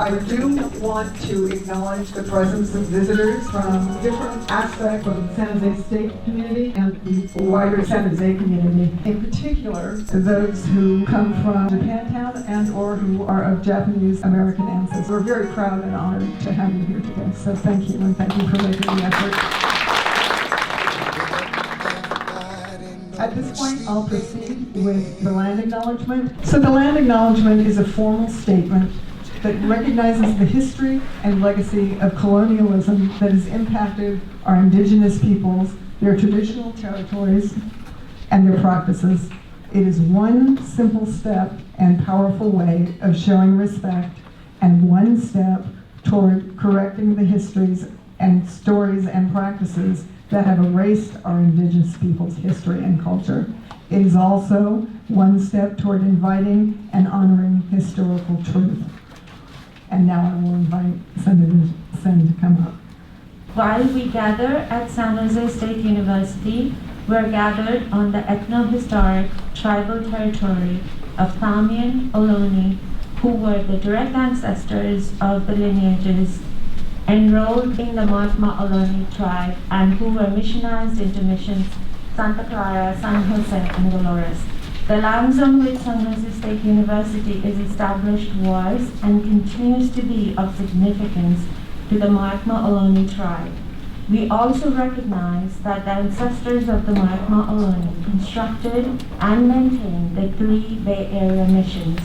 I do want to acknowledge the presence of visitors from different aspects of the San Jose State community and the wider San Jose community. In particular, those who come from Japantown and or who are of Japanese American ancestry. We're very proud and honored to have you here today. So thank you, and thank you for making the effort. At this point, I'll proceed with the land acknowledgement. So the land acknowledgement is a formal statement that recognizes the history and legacy of colonialism that has impacted our indigenous peoples, their traditional territories, and their practices. It is one simple step and powerful way of showing respect and one step toward correcting the histories and stories and practices that have erased our indigenous people's history and culture. It is also one step toward inviting and honoring historical truth. And now I will invite Senator Sen to come up. While we gather at San Jose State University, we're gathered on the ethno-historic tribal territory of Tamian Ohlone, who were the direct ancestors of the lineages enrolled in the Mi'kmaq Ohlone tribe and who were missionized into missions Santa Clara, San Jose, and Dolores. The lands on which San Jose State University is established was and continues to be of significance to the Mi'kmaq Ohlone tribe. We also recognize that the ancestors of the Mi'kmaq Ohlone constructed and maintained the 3 Bay Area missions.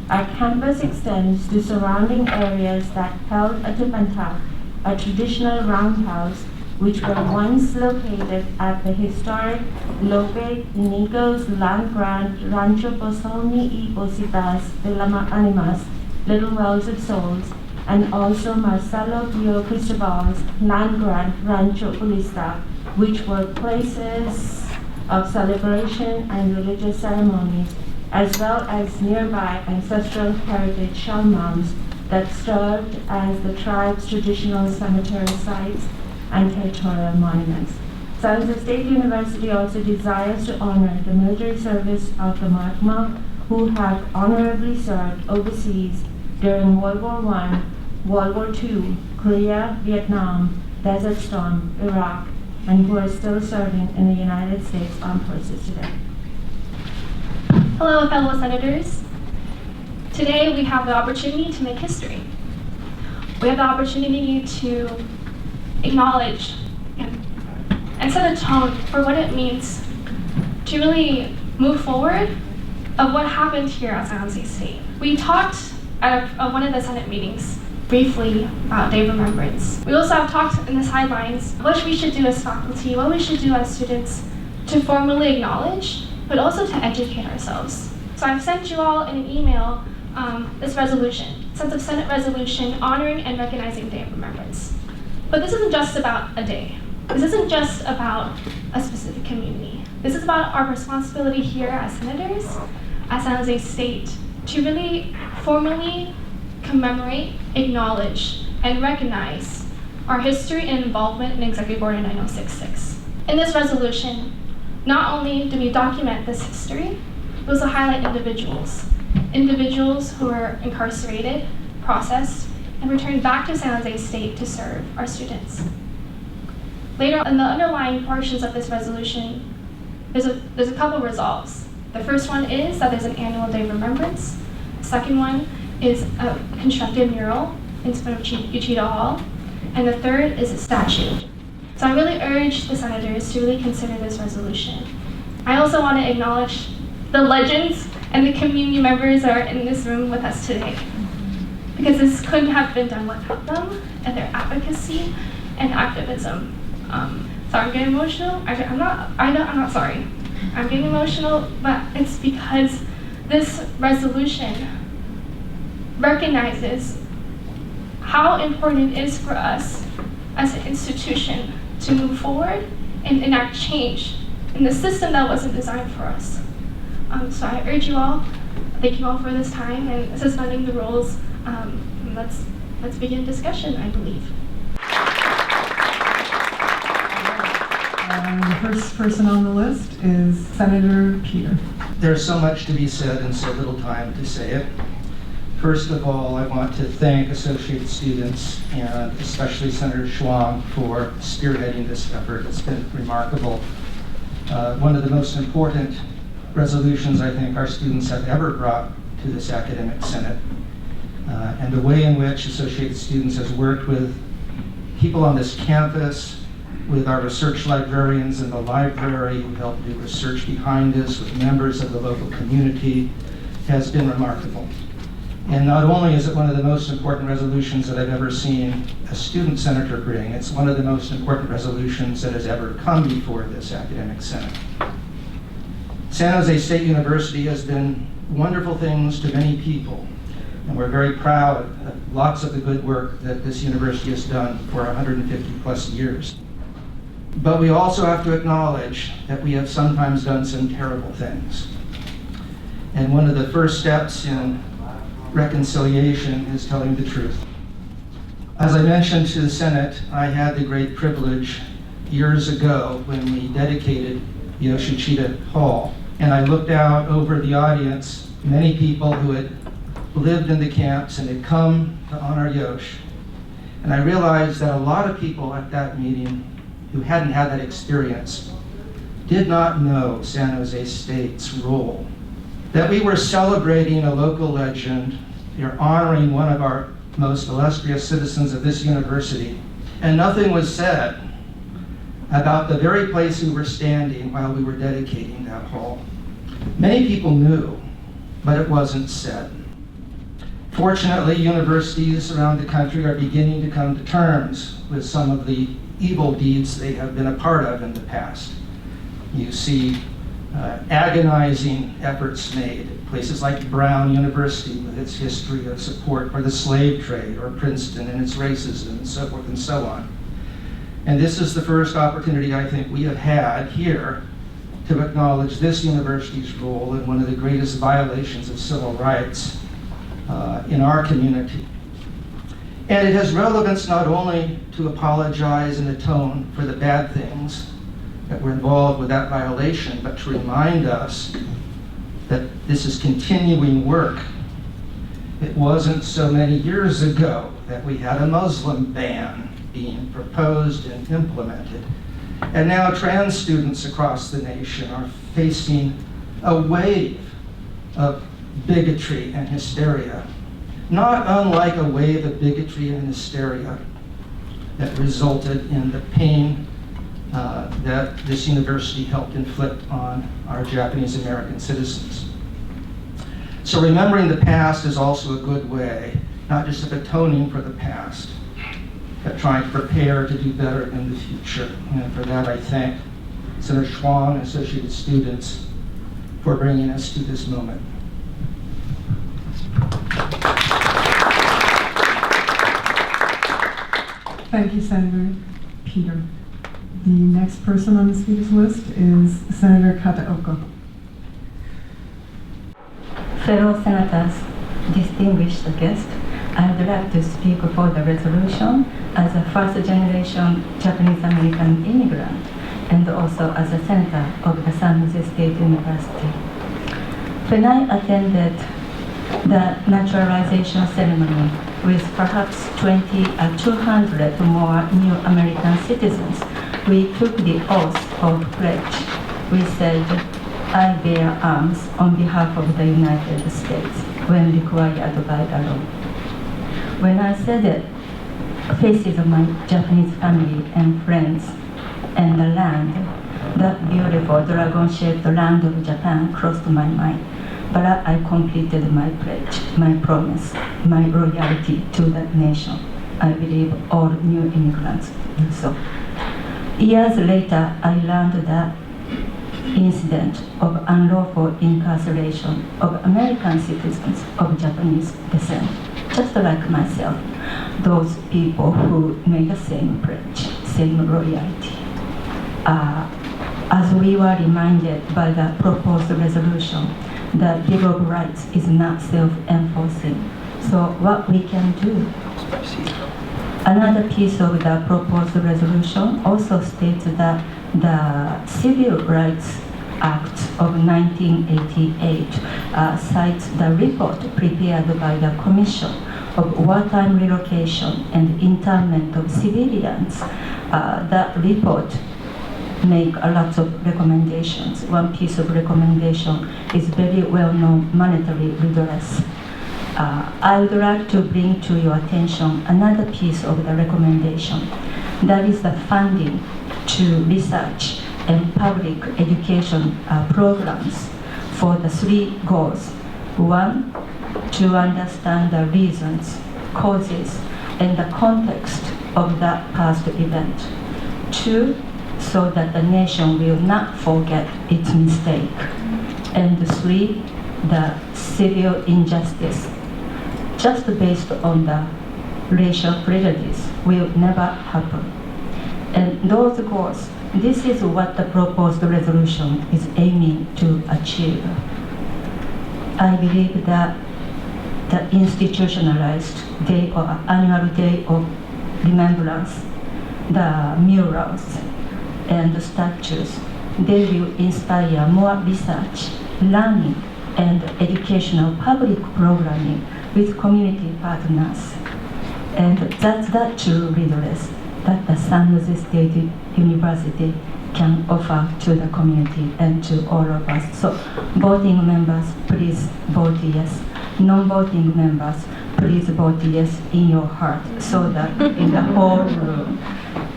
Our campus extends to surrounding areas that held a tupantak, a traditional roundhouse, which were once located at the historic Lope Inigos land grant Rancho Posolni y Positas de la Animas, Little Wells of Souls, and also Marcelo Pio Cristobal's land grant Rancho Pulista, which were places of celebration and religious ceremonies, as well as nearby ancestral heritage shell mounds that served as the tribe's traditional cemetery sites and territorial monuments. San Jose State University also desires to honor the military service of the Mi'kmaq who have honorably served overseas during World War I, World War II, Korea, Vietnam, Desert Storm, Iraq, and who are still serving in the United States Armed Forces today. Hello, fellow senators. Today we have the opportunity to make history. We have the opportunity to acknowledge and set a tone for what it means to really move forward of what happened here at San Jose State. We talked at one of the Senate meetings briefly about Day of Remembrance. We also have talked in the sidelines what we should do as faculty, what we should do as students to formally acknowledge, but also to educate ourselves. So I've sent you all in an email this resolution, sense of Senate resolution honoring and recognizing Day of Remembrance. But this isn't just about a day. This isn't just about a specific community. This is about our responsibility here as senators, at San Jose State, to really formally commemorate, acknowledge, and recognize our history and involvement in Executive Order 9066. In this resolution, not only do we document this history, we also highlight individuals who were incarcerated, processed, and returned back to San Jose State to serve our students. Later, in the underlying portions of this resolution, there's a couple resolves. The first one is that there's an annual Day of Remembrance. The second one is a constructed mural in front of Uchida Hall. And the third is a statue. So I really urge the senators to really consider this resolution. I also want to acknowledge the legends and the community members that are in this room with us today, because this couldn't have been done without them and their advocacy and activism. So I'm getting emotional. I'm not sorry. I'm getting emotional, but it's because this resolution recognizes how important it is for us as an institution to move forward and enact change in the system that wasn't designed for us. So I urge you all, thank you all for this time and suspending the rules. Let's begin discussion, I believe. The first person on the list is Senator Peter. There's so much to be said and so little time to say it. First of all, I want to thank associate students and especially Senator Chuang for spearheading this effort. It's been remarkable. One of the most important resolutions I think our students have ever brought to this academic senate, and the way in which associated students has worked with people on this campus, with our research librarians in the library who helped do research behind this, with members of the local community, has been remarkable. And not only is it one of the most important resolutions that I've ever seen a student senator bring, it's one of the most important resolutions that has ever come before this academic senate. San Jose State University has been wonderful things to many people, and we're very proud of lots of the good work that this university has done for 150 plus years. But we also have to acknowledge that we have sometimes done some terrible things. And one of the first steps in reconciliation is telling the truth. As I mentioned to the Senate, I had the great privilege years ago when we dedicated Yoshikawa Hall, and I looked out over the audience, many people who had lived in the camps and had come to honor Yosh. And I realized that a lot of people at that meeting who hadn't had that experience did not know San Jose State's role. That we were celebrating a local legend, we were honoring one of our most illustrious citizens of this university, and nothing was said about the very place we were standing while we were dedicating that hall. Many people knew, but it wasn't said. Fortunately, universities around the country are beginning to come to terms with some of the evil deeds they have been a part of in the past. You see agonizing efforts made at places like Brown University with its history of support for the slave trade, or Princeton and its racism, and so forth and so on. And this is the first opportunity I think we have had here to acknowledge this university's role in one of the greatest violations of civil rights in our community. And it has relevance not only to apologize and atone for the bad things that were involved with that violation, but to remind us that this is continuing work. It wasn't so many years ago that we had a Muslim ban being proposed and implemented. And now trans students across the nation are facing a wave of bigotry and hysteria, not unlike a wave of bigotry and hysteria that resulted in the pain that this university helped inflict on our Japanese American citizens. So remembering the past is also a good way, not just of atoning for the past, but trying to prepare to do better in the future. And for that I thank Senator Chuang and associated students for bringing us to this moment. Thank you, Senator Peter. The next person on the speakers list is Senator Kataoka. Fellow senators, distinguished guests, I would like to speak for the resolution as a first-generation Japanese-American immigrant and also as a senator of the San Jose State University. When I attended the naturalization ceremony with perhaps 200 more new American citizens, we took the oath of pledge. We said, "I bear arms on behalf of the United States when required by the law." When I said it, faces of my Japanese family and friends and the land, that beautiful dragon-shaped land of Japan crossed my mind. But I completed my pledge, my promise, my loyalty to that nation. I believe all new immigrants do so. Years later, I learned that incident of unlawful incarceration of American citizens of Japanese descent, just like myself, those people who made the same pledge, same loyalty. As we were reminded by the proposed resolution, the Bill of Rights is not self-enforcing. So what we can do? Another piece of the proposed resolution also states that the civil rights Act of 1988 cites the report prepared by the Commission of Wartime Relocation and Internment of Civilians. That report make a lot of recommendations. One piece of recommendation is very well-known monetary redress. I would like to bring to your attention another piece of the recommendation. That is the funding to research and public education programs for the three goals. One, to understand the reasons, causes, and the context of that past event. Two, so that the nation will not forget its mistake. And three, the civil injustice, just based on the racial prejudice, will never happen. And those goals, this is what the proposed resolution is aiming to achieve. I believe that the institutionalized day or annual day of remembrance, the murals, and the statues, they will inspire more research, learning, and educational public programming with community partners. And that's the true redress that the San Jose State University can offer to the community and to all of us. So voting members, please vote yes. Non-voting members, please vote yes in your heart, so that in the whole room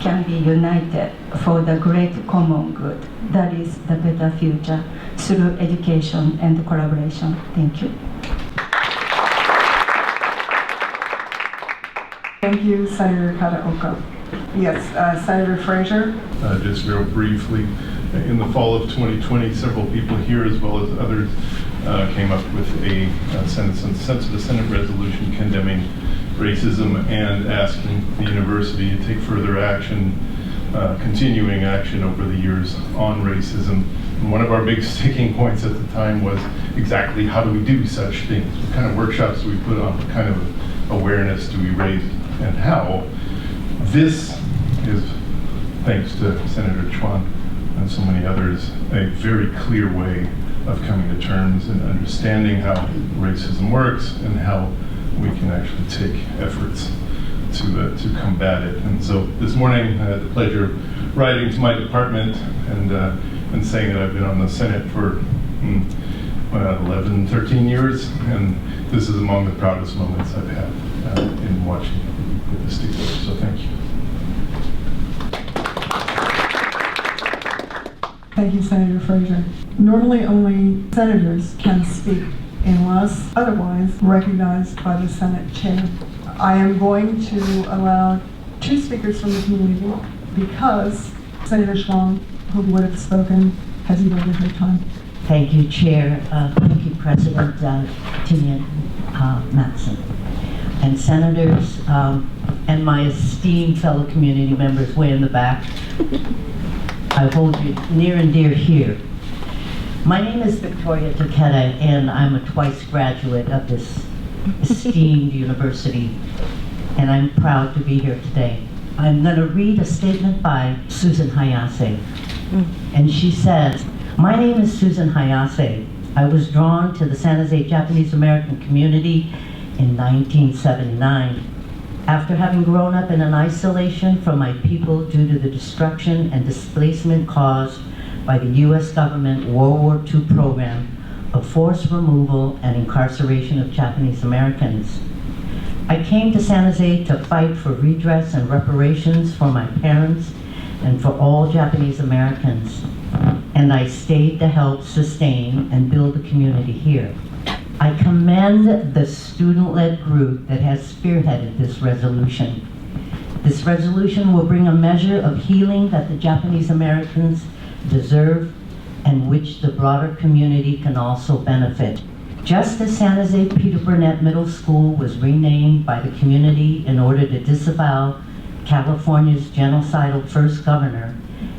can be united for the great common good. That is the better future through education and collaboration. Thank you. Thank you, Senator Kataoka. Yes, Senator Frazier. Just real briefly, in the fall of 2020, several people here, as well as others, came up with a Senate resolution condemning racism and asking the university to take further action, continuing action over the years on racism. And one of our big sticking points at the time was exactly how do we do such things? What kind of workshops do we put on? What kind of awareness do we raise? And how? This is, thanks to Senator Chuang and so many others, a very clear way of coming to terms and understanding how racism works and how we can actually take efforts to combat it. And so this morning I had the pleasure of writing to my department and saying that I've been on the Senate for 11, 13 years, and this is among the proudest moments I've had in watching it put this together. So thank you. Thank you, Senator Frazier. Normally only senators can speak unless otherwise recognized by the Senate chair. I am going to allow two speakers from the community because Senator Chuang, who would have spoken, has eroded her time. Thank you, Chair. Thank you, President Tinian Matson. And Senators, and my esteemed fellow community members way in the back. I hold you near and dear here. My name is Victoria Taketa, and I'm a twice graduate of this esteemed university, and I'm proud to be here today. I'm going to read a statement by Susan Hayase, and she says, "My name is Susan Hayase. I was drawn to the San Jose Japanese American community in 1979. After having grown up in an isolation from my people due to the destruction and displacement caused by the U.S. government World War II program of forced removal and incarceration of Japanese Americans, I came to San Jose to fight for redress and reparations for my parents and for all Japanese Americans, and I stayed to help sustain and build a community here. I commend the student-led group that has spearheaded this resolution. This resolution will bring a measure of healing that the Japanese Americans deserve and which the broader community can also benefit. Just as San Jose Peter Burnett Middle School was renamed by the community in order to disavow California's genocidal first governor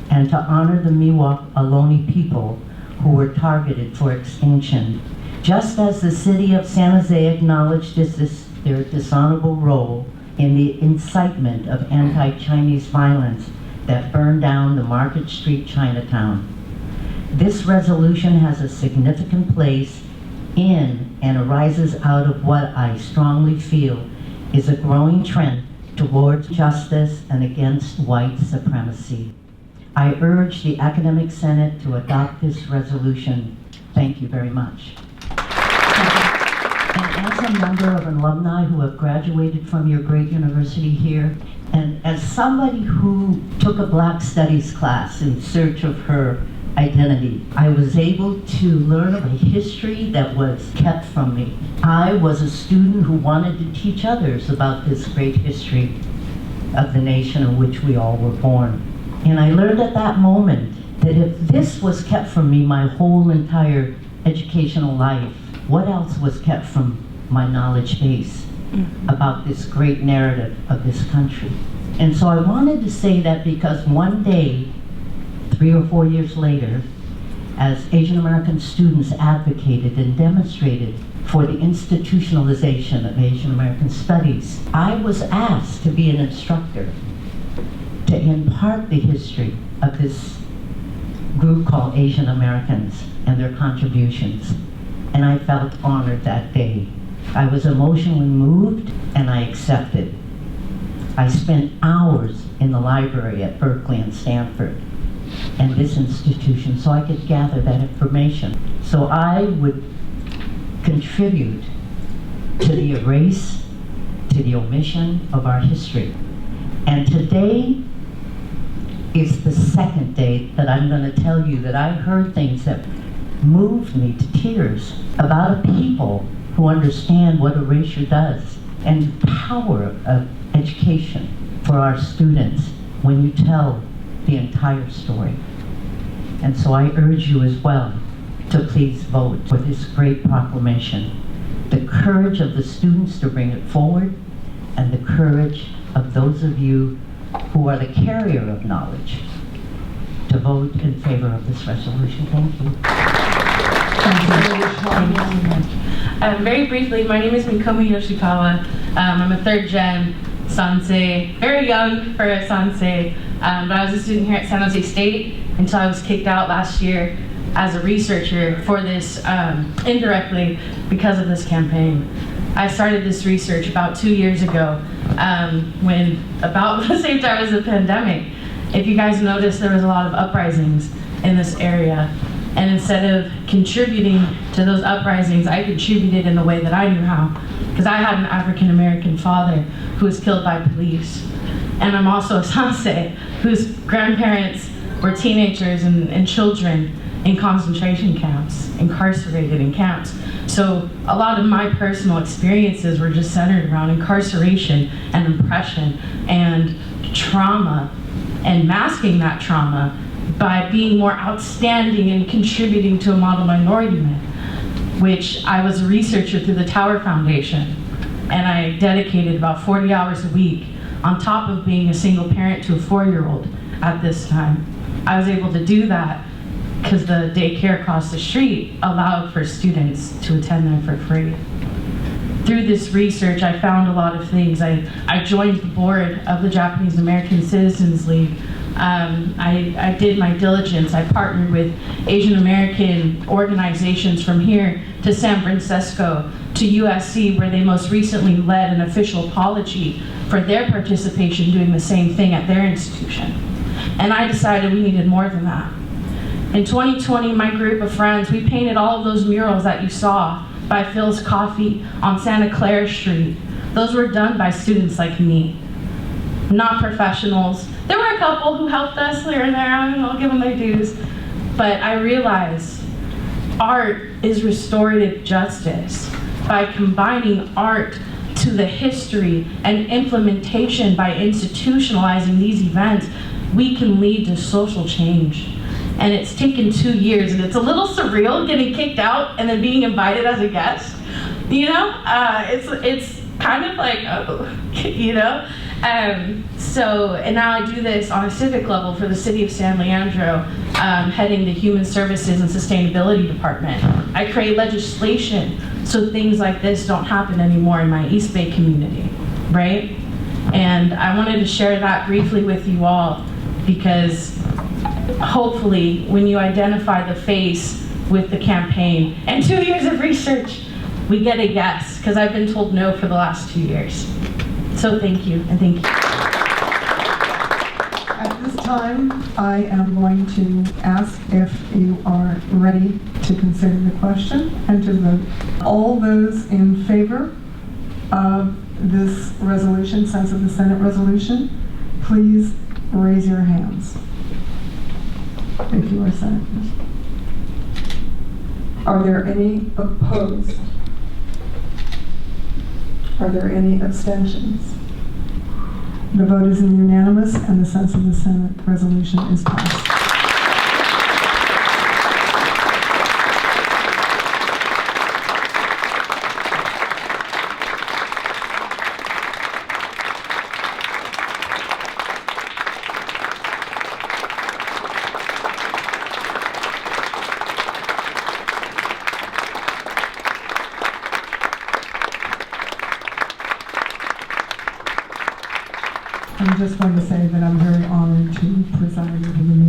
and to honor the Miwok Ohlone people who were targeted for extinction, just as the city of San Jose acknowledged their dishonorable role in the incitement of anti-Chinese violence that burned down the Market Street Chinatown. This resolution has a significant place in and arises out of what I strongly feel is a growing trend towards justice and against white supremacy. I urge the Academic Senate to adopt this resolution. Thank you very much. And as a member of alumni who have graduated from your great university here, and as somebody who took a Black Studies class in search of her identity, I was able to learn of a history that was kept from me. I was a student who wanted to teach others about this great history of the nation in which we all were born. And I learned at that moment that if this was kept from me my whole entire educational life, what else was kept from my knowledge base about this great narrative of this country? And so I wanted to say that because one day, 3 or 4 years later, as Asian American students advocated and demonstrated for the institutionalization of Asian American studies, I was asked to be an instructor to impart the history of this group called Asian Americans and their contributions. And I felt honored that day. I was emotionally moved and I accepted. I spent hours in the library at Berkeley and Stanford and this institution so I could gather that information. So I would contribute to the erase, to the omission of our history. And today is the second day that I'm going to tell you that I heard things that moved me to tears about a people who understand what erasure does and the power of education for our students when you tell the entire story. And so I urge you as well to please vote for this great proclamation. The courage of the students to bring it forward and the courage of those of you who are the carrier of knowledge to vote in favor of this resolution. Thank you. Very briefly, my name is Mikomi Yoshikawa. I'm a third gen Sansei, very young for a Sansei, but I was a student here at San Jose State until I was kicked out last year as a researcher for this, indirectly because of this campaign. I started this research about 2 years ago, when about the same time as the pandemic. If you guys noticed, there was a lot of uprisings in this area. And instead of contributing to those uprisings, I contributed in the way that I knew how. Because I had an African American father who was killed by police. And I'm also a Sansei whose grandparents were teenagers and children in concentration camps, incarcerated in camps. So a lot of my personal experiences were just centered around incarceration and oppression and trauma and masking that trauma by being more outstanding and contributing to a model minority myth, which I was a researcher through the Tower Foundation. And I dedicated about 40 hours a week on top of being a single parent to a 4-year-old at this time. I was able to do that because the daycare across the street allowed for students to attend them for free. Through this research, I found a lot of things. I joined the board of the Japanese American Citizens League. I did my diligence. I partnered with Asian American organizations from here to San Francisco to USC, where they most recently led an official apology for their participation doing the same thing at their institution. And I decided we needed more than that. In 2020, my group of friends, we painted all of those murals that you saw by Phil's Coffee on Santa Clara Street. Those were done by students like me, not professionals. There were a couple who helped us here and there, I'll give them their dues. But I realized art is restorative justice. By combining art to the history and implementation by institutionalizing these events, we can lead to social change. And it's taken 2 years, and it's a little surreal getting kicked out and then being invited as a guest. You know, it's kind of like, oh, you know? And now I do this on a civic level for the city of San Leandro, heading the Human Services and Sustainability Department. I create legislation so things like this don't happen anymore in my East Bay community, right? And I wanted to share that briefly with you all because hopefully, when you identify the face with the campaign and 2 years of research, we get a yes, because I've been told no for the last 2 years. So thank you, and thank you. At this time, I am going to ask if you are ready to consider the question and to vote. All those in favor of this resolution, sense of the Senate resolution, please raise your hands if you are senators. Are there any opposed? Are there any abstentions? The vote is unanimous and the sense of the Senate resolution is passed. I'm just going to say that I'm very honored to preside over the meeting.